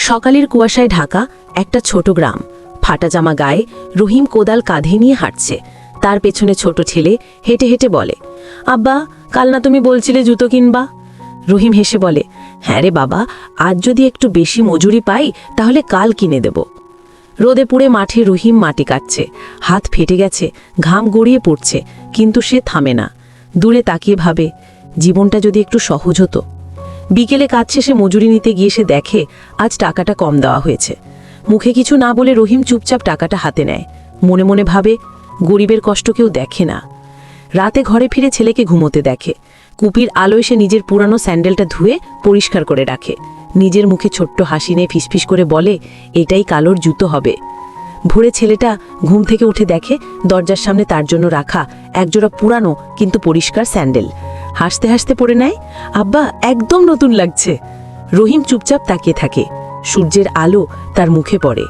সকালের কুয়াশায় ঢাকা একটা ছোট গ্রাম। ফাটা জামা গায়ে রহিম কোদাল কাঁধে নিয়ে হাঁটছে। তার পেছনে ছোট ছেলে হেঁটে হেঁটে বলে, আব্বা, কাল না তুমি বলছিলে জুতো কিনবা? রহিম হেসে বলে, হ্যাঁ রে বাবা, আজ যদি একটু বেশি মজুরি পাই তাহলে কাল কিনে দেব। রোদে পুড়ে মাঠে রহিম মাটি কাটছে। হাত ফেটে গেছে, ঘাম গড়িয়ে পড়ছে, কিন্তু সে থামে না। দূরে তাকিয়ে ভাবে, জীবনটা যদি একটু সহজ হতো। বিকেলে কাজ শেষে মজুরি নিতে গিয়ে সে দেখে আজ টাকাটা কম দেওয়া হয়েছে। মুখে কিছু না বলে রহিম চুপচাপ টাকাটা হাতে নেয়। মনে মনে ভাবে, গরিবের কষ্ট কেউ দেখে না। রাতে ঘরে ফিরে ছেলেকে ঘুমোতে দেখে। কুপির আলোয় সে নিজের পুরানো স্যান্ডেলটা ধুয়ে পরিষ্কার করে রাখে। নিজের মুখে ছোট্ট হাসি নিয়ে ফিসফিস করে বলে, এটাই কালোর জুতো হবে। ভোরে ছেলেটা ঘুম থেকে উঠে দেখে দরজার সামনে তার জন্য রাখা একজোড়া পুরানো কিন্তু পরিষ্কার স্যান্ডেল। হাসতে হাসতে পড়ে নেয়, আব্বা, একদম নতুন লাগছে। রহিম চুপচাপ তাকিয়ে থাকে। সূর্যের আলো তার মুখে পড়ে।